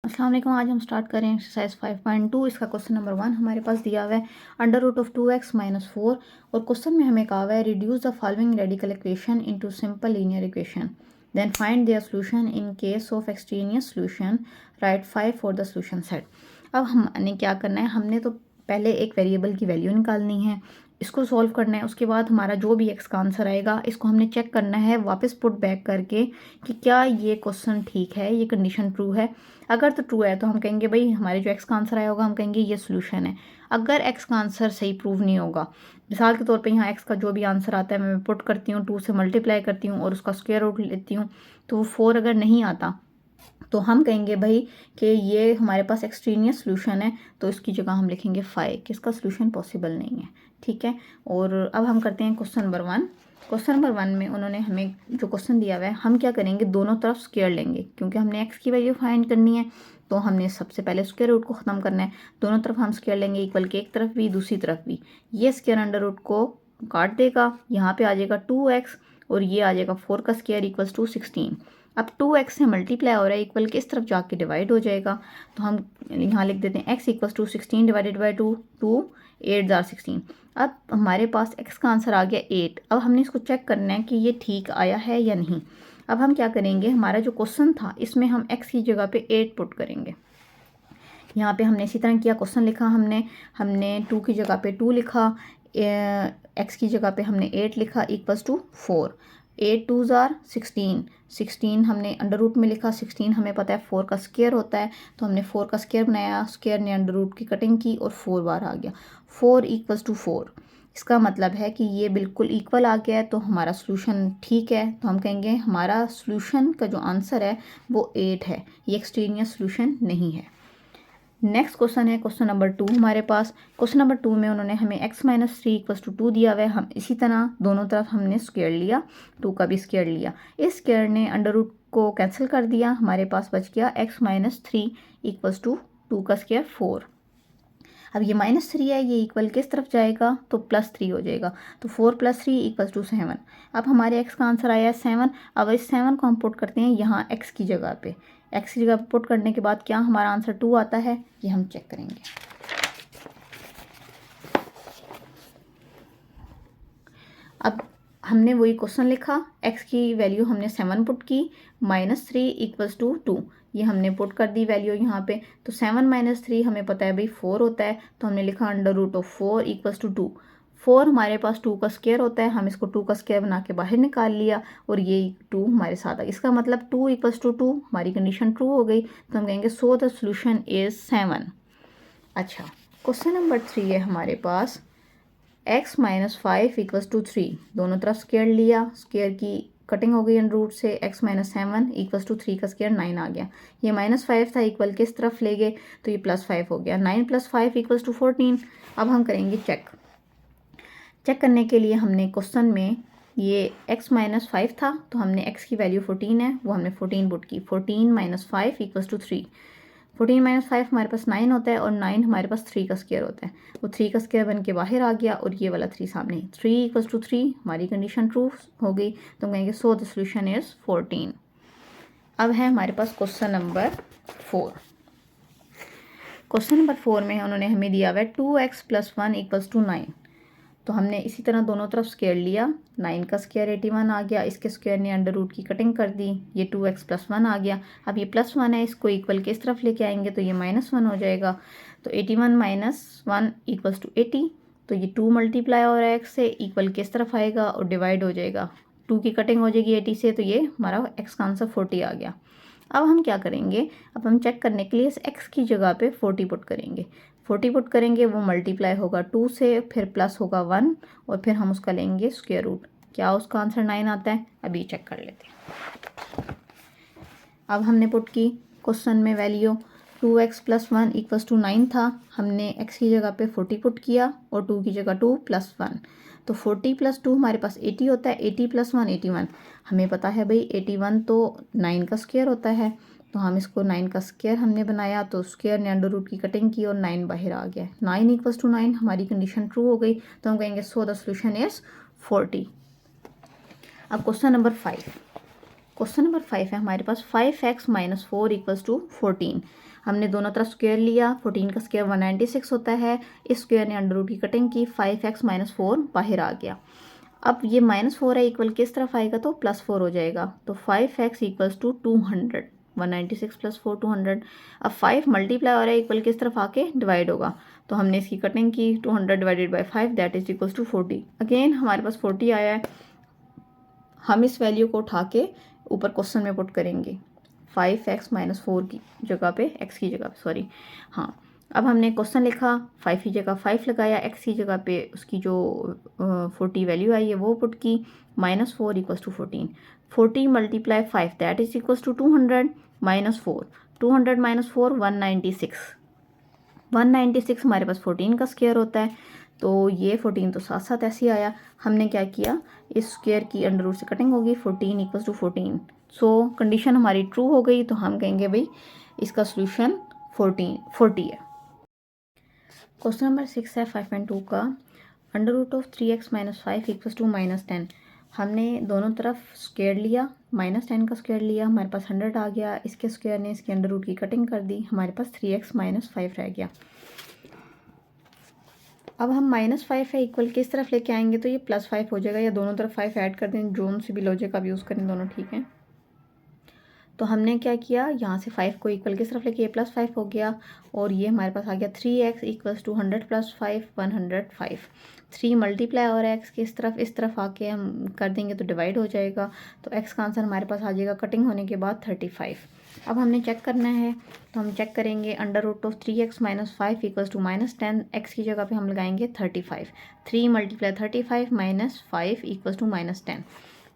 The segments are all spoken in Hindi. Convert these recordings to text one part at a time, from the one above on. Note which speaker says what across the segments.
Speaker 1: अस्सलाम वालेकुम। आज हम स्टार्ट करें एक्सरसाइज 5.2। इसका क्वेश्चन नंबर 1 हमारे पास दिया हुआ है under root of 2x minus 4 और क्वेश्चन में हमें कहा हुआ है reduce the following radical equation into simple linear equation then find their solution in case of extraneous solution right 5 for the solution set. अब हमने क्या करना है, हमने तो पहले एक वेरिएबल की वैल्यू निकालनी है, इसको सॉल्व करना है। उसके बाद हमारा जो भी एक्स का आंसर आएगा इसको हमने चेक करना है वापस पुट बैक करके कि क्या ये क्वेश्चन ठीक है, ये कंडीशन ट्रू है। अगर तो ट्रू है तो हम कहेंगे भाई हमारे जो एक्स का आंसर आया होगा हम कहेंगे ये सोल्यूशन है। अगर एक्स का आंसर सही प्रूव नहीं होगा, मिसाल के तौर पे यहाँ एक्स का जो भी आंसर आता है मैं पुट करती हूँ, 2 से मल्टीप्लाई करती हूँ और उसका स्क्वायर रूट लेती हूँ, तो वो 4 अगर नहीं आता तो हम कहेंगे भाई कि ये हमारे पास एक्सट्रेनियस सोल्यूशन है, तो इसकी जगह हम लिखेंगे 5 कि इसका सोल्यूशन पॉसिबल नहीं है। ठीक है। और अब हम करते हैं क्वेश्चन नंबर 1। क्वेश्चन नंबर 1 में उन्होंने हमें जो क्वेश्चन दिया हुआ है, हम क्या करेंगे, दोनों तरफ स्क्वायर लेंगे क्योंकि हमने एक्स की वैल्यू फाइंड करनी है। तो हमने सबसे पहले स्क्वायर रूट को ख़त्म करना है। दोनों तरफ हम स्क्वायर लेंगे, इक्वल के एक तरफ भी दूसरी तरफ भी। ये स्क्वायर अंडर रूट को काट देगा, यहाँ पे आ जाएगा 2x और ये आ जाएगा 4 का स्क्वायर इक्वल्स टू 16। अब 2x से मल्टीप्लाई हो रहा है, इक्वल के इस तरफ जाके डिवाइड हो जाएगा, तो हम यहाँ लिख देते हैं x equals to 16 divided by 2, 2 8 जार 16। अब हमारे पास x का आंसर आ गया 8। अब हमने इसको चेक करना है कि ये ठीक आया है या नहीं। अब हम क्या करेंगे, हमारा जो क्वेश्चन था इसमें हम x की जगह पे 8 पुट करेंगे। यहाँ पे हमने इसी तरह किया, क्वेश्चन लिखा हमने 2 की जगह पे 2 लिखा, x की जगह पे हमने 8 लिखा इक्वल्स टू 4। 8 2 जार 16, 16 हमने अंडर रूट में लिखा, 16 हमें पता है 4 का स्क्वायर होता है, तो हमने 4 का स्क्वायर बनाया, स्क्वायर ने अंडर रूट की कटिंग की और 4 बार आ गया, 4 इक्वल्स टू 4। इसका मतलब है कि ये बिल्कुल इक्वल आ गया है, तो हमारा सोल्यूशन ठीक है। तो हम कहेंगे हमारा सोल्यूशन का जो आंसर है वो 8 है, ये एक्सट्रेनियस सोल्यूशन नहीं है। नेक्स्ट क्वेश्चन है क्वेश्चन नंबर 2 हमारे पास। क्वेश्चन नंबर 2 में उन्होंने हमें x माइनस 3 इक्वल्स टू 2 दिया हुआ है। हम इसी तरह दोनों तरफ हमने स्क्वायर लिया, 2 का भी स्क्वायर लिया, इस स्क्वायर ने अंडर रूट को कैंसिल कर दिया, हमारे पास बच गया x माइनस 3 इक्वल्स टू 2 का स्क्वायर 4। अब ये -3 है, ये इक्वल किस तरफ जाएगा, तो +3 हो जाएगा, तो 4 + 3 इक्वल्स टू 7। अब हमारे x का आंसर आया है 7। अब इस 7 को हम पुट करते हैं यहाँ x की जगह पे। x की जगह पे पुट करने के बाद क्या हमारा आंसर 2 आता है, ये हम चेक करेंगे। अब हमने वही क्वेश्चन लिखा, x की वैल्यू हमने 7 पुट की, -3 इक्वल्स टू 2, ये हमने पुट कर दी वैल्यू यहाँ पे। तो 7 - 3 हमें पता है भाई 4 होता है, तो हमने लिखा under root of 4 equals to 2। 4 हमारे पास 2 का स्क्वायर होता है, हम इसको 2 का स्क्वायर बना के बाहर निकाल लिया और ये 2 हमारे साथ आ गया। इसका मतलब 2 इक्वल्स टू 2, हमारी कंडीशन ट्रू हो गई, तो हम कहेंगे सो द सोल्यूशन इज 7। अच्छा, क्वेश्चन नंबर 3 है हमारे पास, x माइनस 5 इक्वल्स टू 3। दोनों तरफ स्क्वायर लिया, स्क्वायर की कटिंग हो गई अंडर रूट से, x माइनस 7 इक्वल्स टू 3 का स्क्वायर 9 आ गया। ये -5 था, इक्वल किस तरफ ले गए, तो ये +5 हो गया। 9 + 5 इक्वल्स टू 14। अब हम करेंगे चेक करने के लिए हमने क्वेश्चन में ये x माइनस 5 था, तो हमने x की वैल्यू 14 है, वो हमने 14 पुट की। 14 - 5 इक्वल्स टू 3। 14 - 5 हमारे पास 9 होता है और 9 हमारे पास 3 का स्क्वायर होता है, वो 3 का स्क्वायर बन के बाहर आ गया और ये वाला 3 सामने। 3 इक्वल्स टू 3, हमारी कंडीशन ट्रू हो गई, तो हम कहेंगे सो द सोल्यूशन इज 14। अब है हमारे पास क्वेश्चन नंबर 4। क्वेश्चन नंबर 4 में उन्होंने हमें दिया हुआ है 2x + 1 इक्वल्स टू 9। तो हमने इसी तरह दोनों तरफ स्क्वायर लिया, 9 का स्क्वायर 81 आ गया, इसके स्क्वायर ने अंडर रूट की कटिंग कर दी, ये 2x + 1 आ गया। अब ये +1 है, इसको इक्वल के इस तरफ लेके आएंगे तो ये -1 हो जाएगा, तो 81 - 1 इक्वल्स टू 80। तो ये 2 मल्टीप्लाई हो रहा है x से, इक्वल के इस तरफ आएगा और डिवाइड हो जाएगा, 2 की कटिंग हो जाएगी 80 से, तो ये हमारा x का आंसर 40 आ गया। अब हम क्या करेंगे, अब हम चेक करने के लिए इस x की जगह पे 40 पुट करेंगे। 40 पुट करेंगे, वो मल्टीप्लाई होगा 2 से, फिर प्लस होगा 1 और फिर हम उसका लेंगे स्क्वायर रूट। क्या उसका आंसर 9 आता है, अभी चेक कर लेते हैं। अब हमने पुट की क्वेश्चन में वैल्यू, 2x + 1 इक्वल्स टू 9 था, हमने x की जगह पे 40 पुट किया और 2 की जगह 2 + 1, तो 40 + 2 हमारे पास 80 होता है। 80 + 1 81, हमें पता है भाई 81 तो 9 का स्क्वायर होता है, तो हम इसको 9 का स्क्वायर हमने बनाया, तो स्क्वायर ने अंडर रूट की कटिंग की और 9 बाहर आ गया। 9 इक्वल्स टू 9, हमारी कंडीशन ट्रू हो गई, तो हम कहेंगे सो द सोल्यूशन इज 40। अब क्वेश्चन नंबर 5। क्वेश्चन नंबर 5 है हमारे पास 5x माइनस 4 इक्वल्स टू 14। हमने दोनों तरफ स्क्वायर लिया, 14 का स्क्वायर 196 होता है, इस स्क्वायर ने अंडर रूट की कटिंग की, 5x माइनस 4 बाहर आ गया। अब ये -4 है, इक्वल किस तरफ आएगा तो +4 हो जाएगा, तो 5x इक्वल्स टू 200, 196 + 4 200। अब 5 मल्टीप्लाई हो रहा है, इक्वल किस तरफ आके डिवाइड होगा, तो हमने इसकी कटिंग की, 200 divided by 5 that is equals to 40। Again हमारे पास 40 आया है, हम इस वैल्यू को उठा के ऊपर क्वेश्चन में पुट करेंगे, 5x माइनस 4 की जगह पे, x की जगह पे सॉरी, हाँ। अब हमने क्वेश्चन लिखा, 5 की जगह 5 लगाया, x की जगह पे उसकी जो 40 वैल्यू आई है वो पुट की, -4 equals to 14, 40 multiply 5 that is equals to 200, -4, 200 minus 4 196, 196 हमारे पास 14 का स्क्वायर होता है, तो ये 14 तो साथ साथ ऐसे ही आया। हमने क्या किया, इस स्क्वायर की अंडर रूट से कटिंग होगी, 14 इक्वल्स टू 14, सो कंडीशन हमारी ट्रू हो गई, तो हम कहेंगे भाई इसका सोल्यूशन 40 है। क्वेश्चन नंबर 6 है 5.2 का, under root of 3x minus 5 equals to -10। हमने दोनों तरफ स्क्वायर लिया, -10 का स्क्वायर लिया, हमारे पास 100 आ गया, इसके स्क्वायर ने इसके अंडर रूट की कटिंग कर दी, हमारे पास 3x माइनस 5 रह गया। अब हम -5 है इक्वल किस तरफ लेके आएंगे, तो ये +5 हो जाएगा, या दोनों तरफ 5 ऐड कर दें, जोन से भी लॉजिक आप यूज़ करें, दोनों ठीक है। तो हमने क्या किया, यहाँ से 5 को इक्वल किस तरफ लेके, ये +5 हो गया, और ये हमारे पास आ गया 3x इक्वल्स टू 100 + 5 105। 3 मल्टीप्लाई और x के इस तरफ आके हम कर देंगे तो डिवाइड हो जाएगा, तो x का आंसर हमारे पास आ जाएगा कटिंग होने के बाद 35। अब हमने चेक करना है, तो हम चेक करेंगे, under root of 3x minus 5 equals to -10, x की जगह पे हम लगाएंगे 35, 3 मल्टीप्लाई 35 माइनस 5 इक्वल्स टू -10,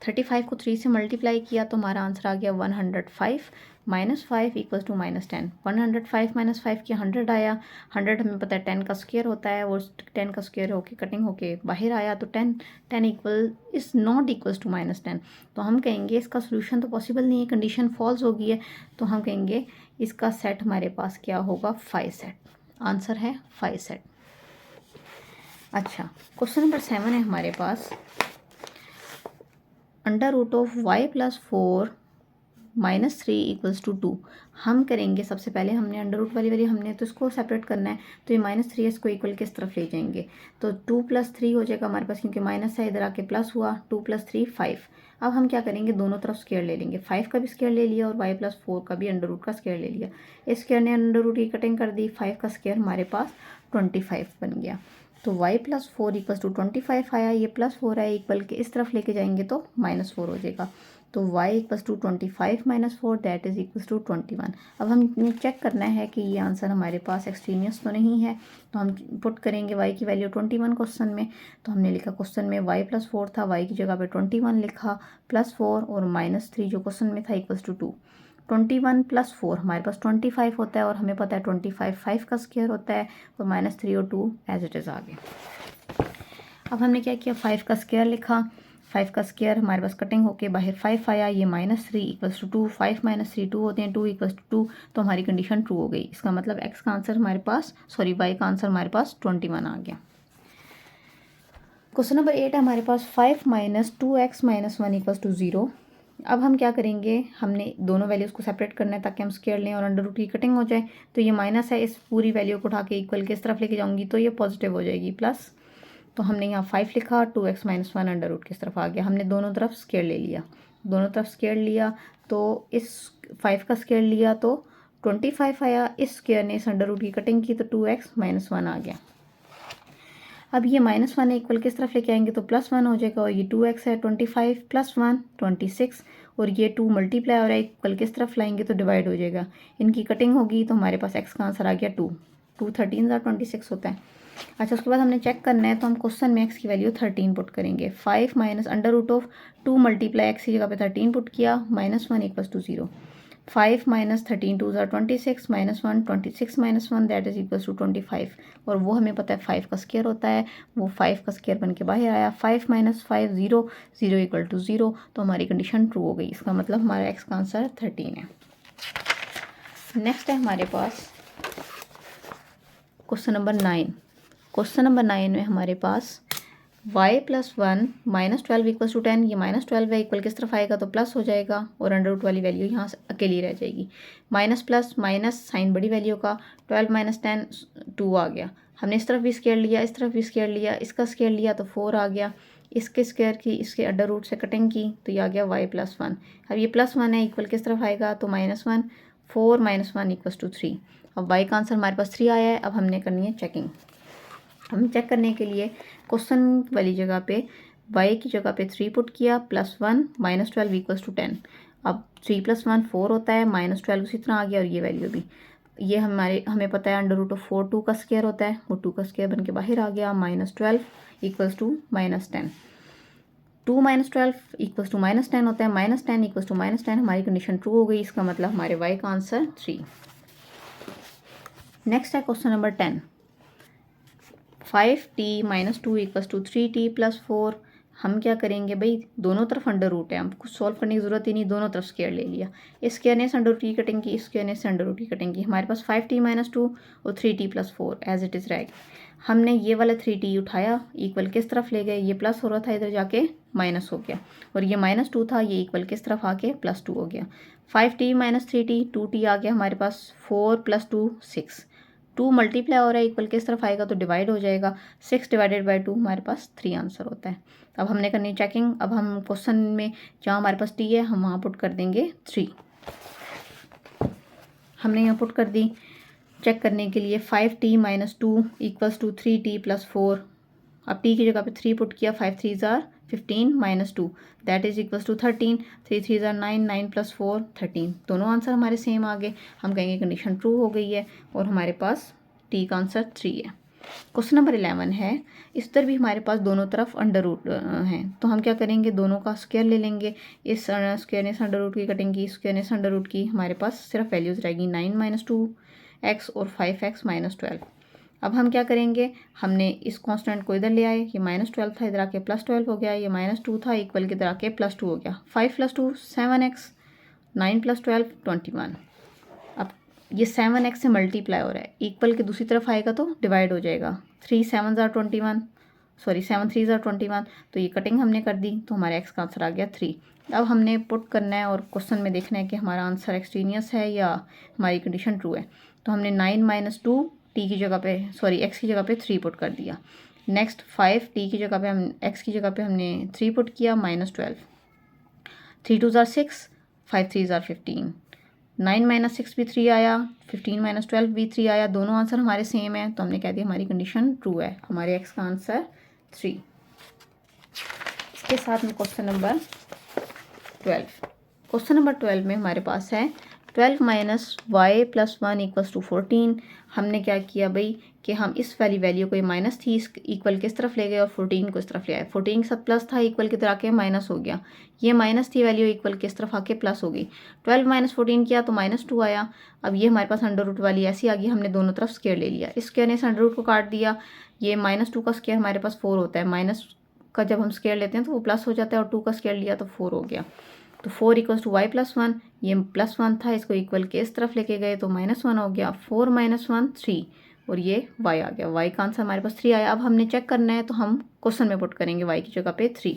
Speaker 1: 35 को 3 से मल्टीप्लाई किया तो हमारा आंसर आ गया 105, -5 इक्वल्स टू -10, 105 माइनस 5 की 100 आया, 100 हमें पता है 10 का स्क्वायर होता है, वो 10 का स्क्वायर होके कटिंग होके बाहर आया, तो 10 equal is not equals to -10, तो हम कहेंगे इसका सोल्यूशन तो पॉसिबल नहीं है, कंडीशन फॉल्स हो गई है, तो हम कहेंगे इसका सेट हमारे पास क्या होगा, 5 सेट, आंसर है 5 सेट। अच्छा, क्वेश्चन नंबर 7 है हमारे पास, under root of y + 4 -3 equals to 2। हम करेंगे, सबसे पहले हमने अंडर रूट वाली हमने तो इसको सेपरेट करना है, तो ये -3 है, इसको इक्वल किस तरफ ले जाएंगे, तो 2 + 3 हो जाएगा हमारे पास, क्योंकि माइनस है, इधर आके प्लस हुआ, 2 + 3 5। अब हम क्या करेंगे, दोनों तरफ स्क्वायर ले लेंगे, 5 का भी स्क्वायर ले लिया और y + 4 का भी अंडर रूट का स्क्वायर ले लिया, इस स्क्वायर ने अंडर रूट की कटिंग कर दी, 5 का स्क्वायर हमारे पास 25 बन गया, तो y + 4 इक्वल्स टू 25 आया, ये +4 है, इक्वल के इस तरफ लेके जाएंगे तो -4 हो जाएगा, तो y equals to 25 minus 4 that is equals to 21। अब हमें चेक करना है कि ये आंसर हमारे पास एक्सट्रीनियस तो नहीं है, तो हम पुट करेंगे y की वैल्यू 21 क्वेश्चन में, तो हमने लिखा क्वेश्चन में y + 4 था, y की जगह पे 21 लिखा, +4 और -3 जो क्वेश्चन में था इक्वल्स टू 2, 21 + 4 हमारे पास 25 होता है, और हमें पता है 25 5 का स्क्वायर होता है, और -3 और 2 एज इट इज़ आ गए। अब हमने क्या किया, 5 का स्क्वायर लिखा, 5 का स्क्वायर हमारे पास कटिंग होके बाहर 5 आया, ये -3 इक्वल्स टू 2, 5 - 3 2 होते हैं, 2 इक्वल्स टू 2, तो हमारी कंडीशन ट्रू हो गई, इसका मतलब x का आंसर हमारे पास y का आंसर हमारे पास 21 आ गया। क्वेश्चन नंबर 8 है हमारे पास, 5 - 2x - 1 इक्वल्स टू 0। अब हम क्या करेंगे, हमने दोनों वैल्यूज़ को सेपरेट करना है ताकि हम स्क्वायर लें और अंडर रूट की कटिंग हो जाए, तो ये माइनस है, इस पूरी वैल्यू को उठा के इक्वल किस तरफ लेके जाऊंगी, तो ये पॉजिटिव हो जाएगी, प्लस, तो हमने यहाँ 5 लिखा, 2x - 1 अंडर रूट किस तरफ आ गया, हमने दोनों तरफ स्क्वायर ले लिया, दोनों तरफ स्क्वायर लिया, तो इस 5 का स्क्वायर लिया तो 25 आया, इस स्क्वायर ने इस अंडर रूट की कटिंग की, तो 2x - 1 आ गया। अब ये -1 इक्वल किस तरफ लेके आएंगे, तो +1 हो जाएगा, और ये 2x है, 25 + 1 26, और ये 2 मल्टीप्लाई और इक्वल किस तरफ लाएंगे तो डिवाइड हो जाएगा, इनकी कटिंग होगी, तो हमारे पास x का आंसर आ गया 2, 2 13 26 होता है। अच्छा, उसके बाद हमने चेक करना है, तो हम क्वेश्चन में x की वैल्यू 13 पुट करेंगे, 5 minus under root of 2 multiply x की जगह पे 13 पुट किया, -1 equals to 0, 5 - 13 2 26 -1 26 - 1 that is equals to 25, और वो हमें पता है 5 का स्क्वायर होता है, वो 5 का स्क्वायर बन के बाहर आया, 5 - 5 0 0 इक्वल टू 0, तो हमारी कंडीशन ट्रू हो गई, इसका मतलब हमारा x का आंसर 13 है। नेक्स्ट है हमारे पास क्वेश्चन नंबर 9। क्वेश्चन नंबर 9 में हमारे पास y plus 1 minus 12 equal to 10, ये माइनस 12 है, इक्वल किस तरफ आएगा तो प्लस हो जाएगा और अंडर रूट वाली वैल्यू यहाँ से अकेली रह जाएगी। माइनस प्लस माइनस साइन बड़ी वैल्यू का, 12 माइनस 10 2 आ गया। हमने इस तरफ भी स्क्वायर लिया, इस तरफ भी स्क्वायर लिया, इसका स्क्वायर लिया तो 4 आ गया। इसके स्क्वायर की इसके अंडर रूट से कटिंग की तो ये आ गया y प्लस 1। अब ये प्लस 1 है, इक्वल किस तरफ आएगा तो माइनस 1, 4 माइनस 1 इक्वल टू 3। अब y का आंसर हमारे पास 3 आया है। अब हमने करनी है चेकिंग। हम चेक करने के लिए क्वेश्चन वाली जगह पे y की जगह पे 3 पुट किया, प्लस 1 माइनस 12 इक्वल्स टू 10। अब 3 प्लस 1 4 होता है, माइनस 12 उसी तरह आ गया और ये वैल्यू भी। ये हमें पता है अंडर रूट ऑफ 4 2 का स्क्वायर होता है, वो 2 का स्क्वायर बन के बाहर आ गया। Minus 12 equals to minus 10, 2 minus 12 equals to minus 10 होता है, माइनस 10 इक्वल्स टू माइनस 10। हमारी कंडीशन ट्रू हो गई, इसका मतलब हमारे y का आंसर 3। नेक्स्ट है question number 10। 5t minus 2 equals to 3t plus 4। हम क्या करेंगे भाई, दोनों तरफ अंडर रूट है, हमको सॉल्व करने की ज़रूरत ही नहीं, दोनों तरफ स्क्वायर ले लिया। इस स्क्वायर ने अंडर रूट की कटिंग की, इस स्क्वायर ने अंडर रूट की कटिंग की। हमारे पास 5t माइनस 2 और 3t plus 4 as it is रहेगा। हमने ये वाला 3t उठाया, इक्वल किस तरफ ले गए, ये प्लस हो रहा था इधर जाके माइनस हो गया, और ये माइनस 2 था, ये इक्वल किस तरफ आके प्लस 2 हो गया। 5t माइनस 3t, 2t आ गया हमारे पास, 4 प्लस 2 6, 2 मल्टीप्लाई हो रहा है, इक्वल किस तरफ आएगा तो डिवाइड हो जाएगा। 6 डिवाइडेड बाई 2 हमारे पास 3 आंसर होता है। अब हमने करनी चेकिंग। अब हम क्वेश्चन में जहाँ हमारे पास t है हम वहाँ पुट कर देंगे 3। हमने यहाँ पुट कर दी। चेक करने के लिए 5t minus 2 equals to 3t plus 4। अब t की जगह पे 3 पुट किया, 5 3 ज़ार 15 minus 2 that is equals to 13, 3 3 ज़ार 9, 9 प्लस 4 13। दोनों आंसर हमारे सेम आ गए। हम कहेंगे कंडीशन ट्रू हो गई है और हमारे पास t का आंसर 3 है। क्वेश्चन नंबर 11 है। इस तरह भी हमारे पास दोनों तरफ अंडर रूट हैं, तो हम क्या करेंगे, दोनों का स्क्वायर ले लेंगे। इस स्क्वायर ने अंडर रूट की कटिंग की, स्क्वायर ने अंडर रूट की, हमारे पास सिर्फ वैल्यूज़ रहेगी 9 माइनस 2x और 5x माइनस 12। अब हम क्या करेंगे, हमने इस कांस्टेंट को इधर ले आए, ये माइनस 12 था, इधर आके प्लस 12 हो गया, ये माइनस 2 था, इक्वल के इधर आके प्लस 2 हो गया। 5 प्लस 2 7x, 9 प्लस 12 21। अब ये 7x से मल्टीप्लाई हो रहा है, इक्वल के दूसरी तरफ आएगा तो डिवाइड हो जाएगा। 3 7 ज़ार 21, सॉरी 7 3 ज़ार 21, तो ये कटिंग हमने कर दी तो हमारे x का आंसर आ गया 3। अब हमने पुट करना है और क्वेश्चन में देखना है कि हमारा आंसर एक्सट्रीनियस है या हमारी कंडीशन ट्रू है। तो हमने 9 माइनस 2 t की जगह पे, सॉरी x की जगह पे 3 पुट कर दिया। नेक्स्ट 5 t की जगह पे हम x की जगह पे हमने 3 पुट किया, माइनस 12, 3 2 ज़ार 6, 5 3 ज़ार 15, 9 माइनस 6 भी 3 आया, 15 माइनस 12 भी 3 आया। दोनों आंसर हमारे सेम है, तो हमने कह दिया हमारी कंडीशन ट्रू है, हमारे x का आंसर 3। इसके साथ में क्वेश्चन नंबर 12। क्वेश्चन नंबर 12 में हमारे पास है 12 minus Y plus 1 equals to 14। हमने क्या किया भाई कि हम इस वाली वैल्यू को, ये माइनस थी, इस इक्वल किस तरफ ले गए और 14 को इस तरफ ले आए। 14 के साथ प्लस था, इक्वल की तरह आके माइनस हो गया। ये माइनस थी वैल्यू, इक्वल किस तरफ आके प्लस हो गई। 12 माइनस 14 किया तो माइनस 2 आया। अब ये हमारे पास अंडर रूट वाली ऐसी आ गई, हमने दोनों तरफ स्क्वायर ले लिया। इस स्क्वायर ने इस अंडर रूट को काट दिया। ये माइनस 2 का स्क्वायर हमारे पास 4 होता है, माइनस का जब हम स्क्वायर लेते हैं तो वो प्लस हो जाता है, और 2 का स्क्वायर लिया तो 4 हो गया। तो 4 इक्वल्स टू वाई प्लस 1, ये प्लस 1 था, इसको इक्वल के इस तरफ लेके गए तो माइनस 1 हो गया। 4 माइनस 1 3, और ये y आ गया। y का आंसर हमारे पास 3 आया। अब हमने चेक करना है तो हम क्वेश्चन में पुट करेंगे y की जगह पे 3।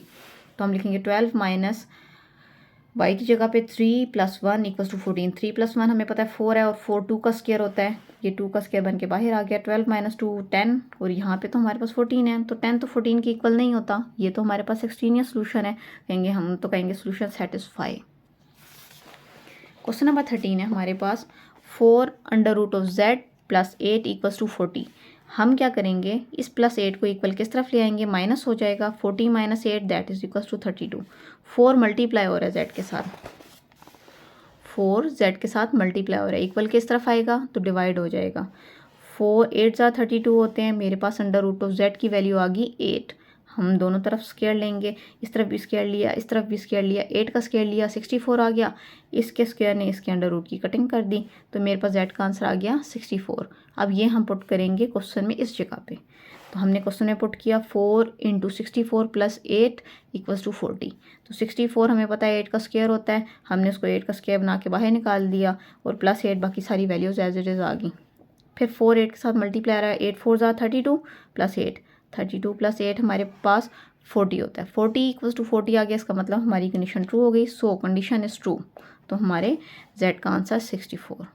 Speaker 1: तो हम लिखेंगे 12 माइनस y की जगह पे 3 प्लस 1 इक्वल्स टू 14। 3 प्लस 1 हमें पता है 4 है, और 4 2 का स्क्वायर होता है, ये 2 का स्क्वायर बन के बाहर आ गया। 12 माइनस 2 10, और यहाँ पे तो हमारे पास 14 है, तो 10 तो 14 के इक्वल नहीं होता। ये तो हमारे पास एक्सट्रीनियस सोल्यूशन है, कहेंगे हम तो कहेंगे सोल्यूशन सेटिस्फाई। क्वेश्चन नंबर 13 है हमारे पास 4 under root of z plus 8 equals to 40। हम क्या करेंगे, इस प्लस 8 को इक्वल किस तरफ ले आएंगे, माइनस हो जाएगा। 40 minus 8 that is equals to 32। 4 multiply हो रहा है z के साथ, 4 z के साथ मल्टीप्लाई हो रहा है, इक्वल किस तरफ आएगा तो डिवाइड हो जाएगा। 4 8 ज़ा 32 होते हैं, मेरे पास अंडर रूट ऑफ z की वैल्यू आ गई 8। हम दोनों तरफ स्क्वायर लेंगे, इस तरफ भी स्क्वायर लिया, इस तरफ भी स्क्वायर लिया, 8 का स्क्वायर लिया 64 आ गया। इसके स्क्वायर ने इसके अंडर रूट की कटिंग कर दी, तो मेरे पास z का आंसर आ गया 64। अब ये हम पुट करेंगे क्वेश्चन में इस जगह पे। तो हमने क्वेश्चन में पुट किया 4 इंटू 64 प्लस 8 इक्वल्स टू 40। तो 64 हमें पता है 8 का स्क्वायर होता है, हमने उसको 8 का स्क्वायर बना के बाहर निकाल दिया, और प्लस 8 बाकी सारी वैल्यूज एज इट इज़ आ गई। फिर 4 8 के साथ मल्टीप्लाई आ रहा है, 8 4 ज़ा 32 प्लस 8 32 + 8 हमारे पास 40 होता है। 40 = 40 आ गया, इसका मतलब हमारी कंडीशन ट्रू हो गई। सो कंडीशन इज़ ट्रू, तो हमारे Z का आंसर 64।